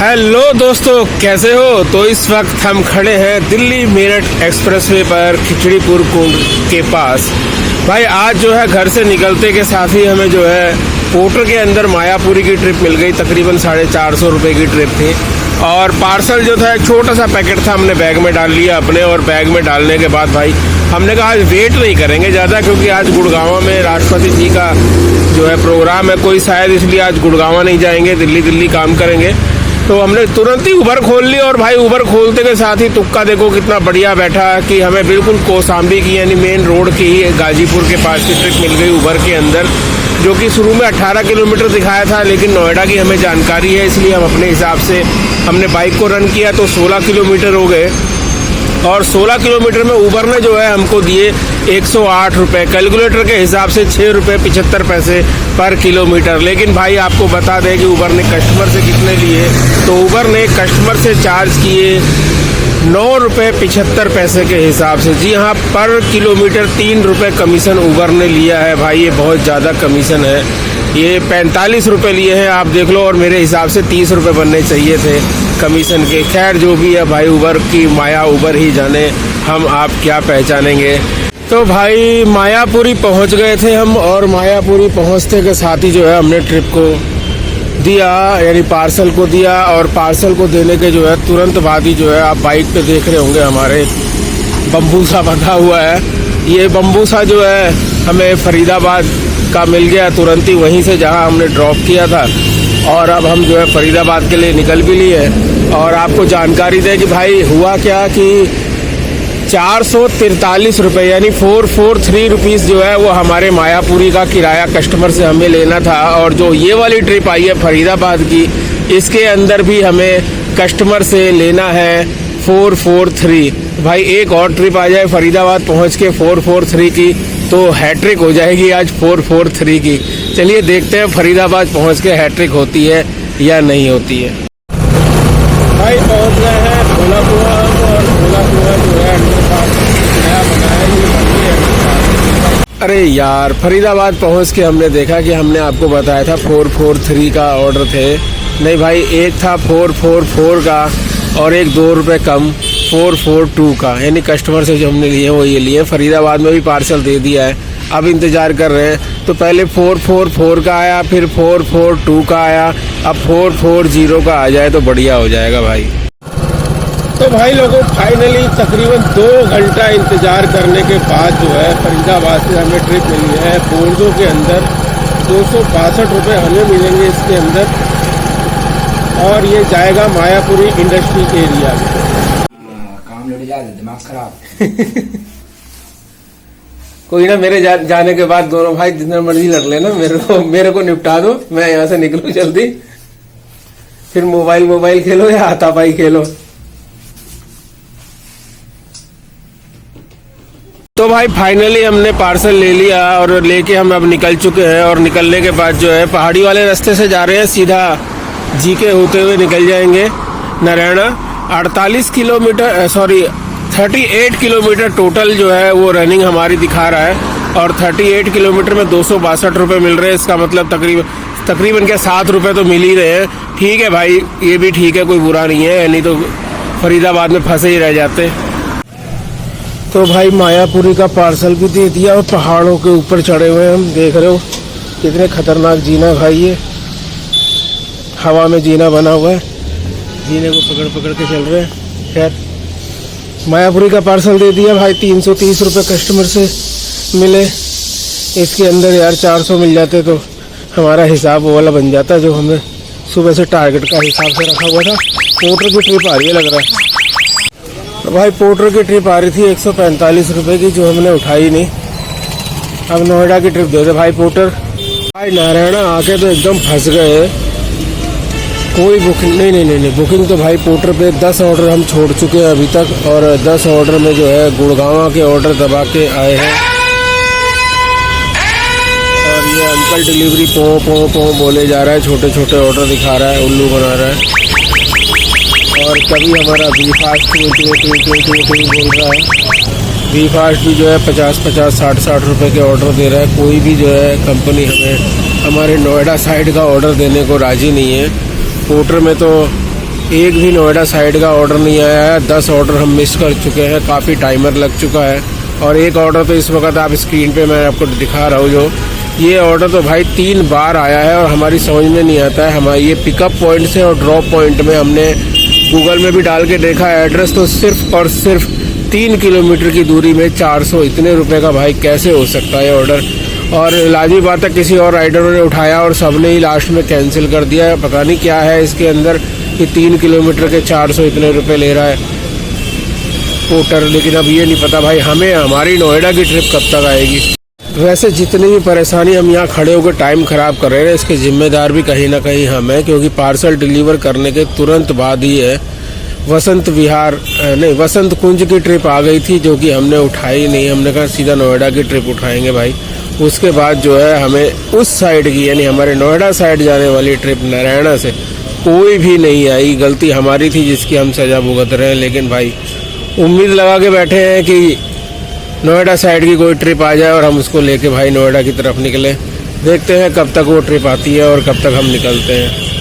Hello दोस्तों, कैसे हो। तो इस वक्त हम खड़े हैं दिल्ली मेरठ एक्सप्रेसवे पर खिचड़ीपुर कुंड के पास। भाई आज जो है घर से निकलते के साथ ही हमें जो है पोर्टर के अंदर मायापुरी की ट्रिप मिल गई। तकरीबन 450 रुपये की ट्रिप थी और पार्सल जो था एक छोटा सा पैकेट था, हमने बैग में डाल लिया अपने। और बैग में डालने के बाद भाई हमने कहा आज वेट नहीं करेंगे ज़्यादा, क्योंकि आज गुड़गांव में राष्ट्रपति जी का जो है प्रोग्राम है कोई शायद, इसलिए आज गुड़गांव नहीं जाएंगे, दिल्ली काम करेंगे। तो हमने तुरंत ही उबर खोल ली और भाई उबर खोलते के साथ ही तुक्का देखो कितना बढ़िया बैठा कि हमें बिल्कुल कौसाम्बी की यानी मेन रोड की ही गाजीपुर के पास की ट्रिप मिल गई उबर के अंदर, जो कि शुरू में 18 किलोमीटर दिखाया था, लेकिन नोएडा की हमें जानकारी है इसलिए हम अपने हिसाब से हमने बाइक को रन किया तो 16 किलोमीटर हो गए। और 16 किलोमीटर में उबर ने जो है हमको दिए 108 रुपये, कैलकुलेटर के हिसाब से 6 रुपये 75 पैसे पर किलोमीटर। लेकिन भाई आपको बता दें कि उबर ने कस्टमर से कितने लिए, तो उबर ने कस्टमर से चार्ज किए 9 रुपये 75 पैसे के हिसाब से। जी हाँ, पर किलोमीटर 3 रुपये कमीशन उबर ने लिया है। भाई ये बहुत ज़्यादा कमीशन है, ये 45 रुपये लिए हैं आप देख लो, और मेरे हिसाब से 30 रुपये बनने चाहिए थे कमीशन के। खैर जो भी है भाई, उबर की माया उबर ही जाने, हम आप क्या पहचानेंगे। तो भाई मायापुरी पहुंच गए थे हम, और मायापुरी पहुंचते के साथ ही जो है हमने ट्रिप को दिया, यानी पार्सल को दिया। और पार्सल को देने के जो है तुरंत बाद ही जो है आप बाइक पे देख रहे होंगे हमारे बम्बूसा बंधा हुआ है। ये बम्बूसा जो है हमें फरीदाबाद का मिल गया तुरंत ही वहीं से जहां हमने ड्रॉप किया था। और अब हम जो है फरीदाबाद के लिए निकल भी लिए। और आपको जानकारी दें कि भाई हुआ क्या कि 443 रुपये यानी 443 रुपीज़ जो है वो हमारे मायापुरी का किराया कस्टमर से हमें लेना था। और जो ये वाली ट्रिप आई है फरीदाबाद की, इसके अंदर भी हमें कस्टमर से लेना है 443। भाई एक और ट्रिप आ जाए फरीदाबाद पहुंच के 443 की तो हैट्रिक हो जाएगी आज 443 की। चलिए देखते हैं फरीदाबाद पहुंच के हैट्रिक होती है या नहीं होती है। भाई पहुंच गए हैं भोला कुआं, और भोला कुआं जो है नया बनाया है। अरे यार फरीदाबाद पहुंच के हमने देखा कि हमने आपको बताया था 443 का ऑर्डर थे। नहीं भाई, एक था 444 का और एक 2 रुपये कम 442 का, यानी कस्टमर से जो हमने लिए वो ये लिए। फरीदाबाद में भी पार्सल दे दिया है, अब इंतज़ार कर रहे हैं। तो पहले 444 का आया, फिर 442 का आया, अब 440 का आ जाए तो बढ़िया हो जाएगा भाई। तो भाई लोगों फाइनली तकरीबन 2 घंटा इंतज़ार करने के बाद जो है फरीदाबाद से हमें ट्रिप मिली है बोर्डो के अंदर। 262 रुपये हमें मिलेंगे इसके अंदर, और ये जाएगा मायापुरी इंडस्ट्री एरिया में। काम लड़ जाए दिमाग खराब। कोई ना, मेरे जाने के बाद दोनों भाई जितना मर्जी लड़ लेना, मेरे को निपटा दो, मैं यहाँ से निकलूं जल्दी, फिर मोबाइल खेलो या हाथापाई खेलो। तो भाई फाइनली हमने पार्सल ले लिया और लेके हम अब निकल चुके हैं। और निकलने के बाद जो है पहाड़ी वाले रास्ते से जा रहे हैं, सीधा जीके होते हुए निकल जाएंगे नारायणा। 38 किलोमीटर टोटल जो है वो रनिंग हमारी दिखा रहा है, और 38 किलोमीटर में 262 रुपये मिल रहे हैं। इसका मतलब तकरीबन क्या 7 रुपये तो मिल ही रहे हैं। ठीक है भाई, ये भी ठीक है, कोई बुरा नहीं है, नहीं तो फरीदाबाद में फंसे ही रह जाते। तो भाई मायापुरी का पार्सल भी दे दिया, और पहाड़ों के ऊपर चढ़े हुए हैं हम, देख रहे हो कितने खतरनाक जीना भाई, ये हवा में जीना बना हुआ है, जीने को पकड़ के चल रहे हैं। खैर मायापुरी का पार्सल दे दिया भाई, 330 रुपये कस्टमर से मिले। इसके अंदर यार 400 मिल जाते तो हमारा हिसाब वो वाला बन जाता जो हमें सुबह से टारगेट का हिसाब से रखा हुआ था। पोर्टर की ट्रिप आ रही है लग रहा है। तो भाई पोर्टर की ट्रिप आ रही थी 145 रुपये की, जो हमने उठाई नहीं। अब नोएडा की ट्रिप दे दे भाई पोर्टर। भाई नारायणा आके तो एकदम फंस गए, कोई बुकिंग नहीं। बुकिंग तो भाई पोर्टर पे 10 ऑर्डर हम छोड़ चुके हैं अभी तक, और 10 ऑर्डर में जो है गुड़गांव के ऑर्डर दबा के आए हैं। और ये अंकल डिलीवरी पो बोले जा रहा है, छोटे छोटे ऑर्डर दिखा रहा है, उल्लू बना रहा है। और कभी हमारा वी फास्ट बोल रहा है। वी फास्ट भी जो है 50-50, 60-60 रुपये के ऑर्डर दे रहा है। कोई भी जो है कंपनी हमें हमारे नोएडा साइड का ऑर्डर देने को राज़ी नहीं है। पोर्टर में तो एक भी नोएडा साइड का ऑर्डर नहीं आया है। 10 ऑर्डर हम मिस कर चुके हैं, काफ़ी टाइमर लग चुका है। और एक ऑर्डर तो इस वक्त आप स्क्रीन पे मैं आपको दिखा रहा हूँ, जो ये ऑर्डर तो भाई 3 बार आया है और हमारी समझ में नहीं आता है। हमारे ये पिकअप पॉइंट से और ड्रॉप पॉइंट में हमने गूगल में भी डाल के देखा है एड्रेस, तो सिर्फ और सिर्फ 3 किलोमीटर की दूरी में 400 इतने रुपए का भाई कैसे हो सकता है ऑर्डर। और लाजमी बात है किसी और राइडरों ने उठाया और सबने ही लास्ट में कैंसिल कर दिया है। पता नहीं क्या है इसके अंदर कि 3 किलोमीटर के 400 इतने रुपए ले रहा है पोर्टर। लेकिन अब ये नहीं पता भाई हमें हमारी नोएडा की ट्रिप कब तक आएगी। वैसे जितनी भी परेशानी हम यहाँ खड़े होकर टाइम ख़राब कर रहे हैं, इसके जिम्मेदार भी कहीं ना कहीं हम हैं, क्योंकि पार्सल डिलीवर करने के तुरंत बाद ही है वसंत कुंज की ट्रिप आ गई थी, जो कि हमने उठाई नहीं। हमने कहा सीधा नोएडा की ट्रिप उठाएंगे भाई। उसके बाद जो है हमें उस साइड की यानी हमारे नोएडा साइड जाने वाली ट्रिप नारायणा से कोई भी नहीं आई। गलती हमारी थी जिसकी हम सज़ा भुगत रहे हैं। लेकिन भाई उम्मीद लगा के बैठे हैं कि नोएडा साइड की कोई ट्रिप आ जाए और हम उसको लेके भाई नोएडा की तरफ निकले। देखते हैं कब तक वो ट्रिप आती है और कब तक हम निकलते हैं।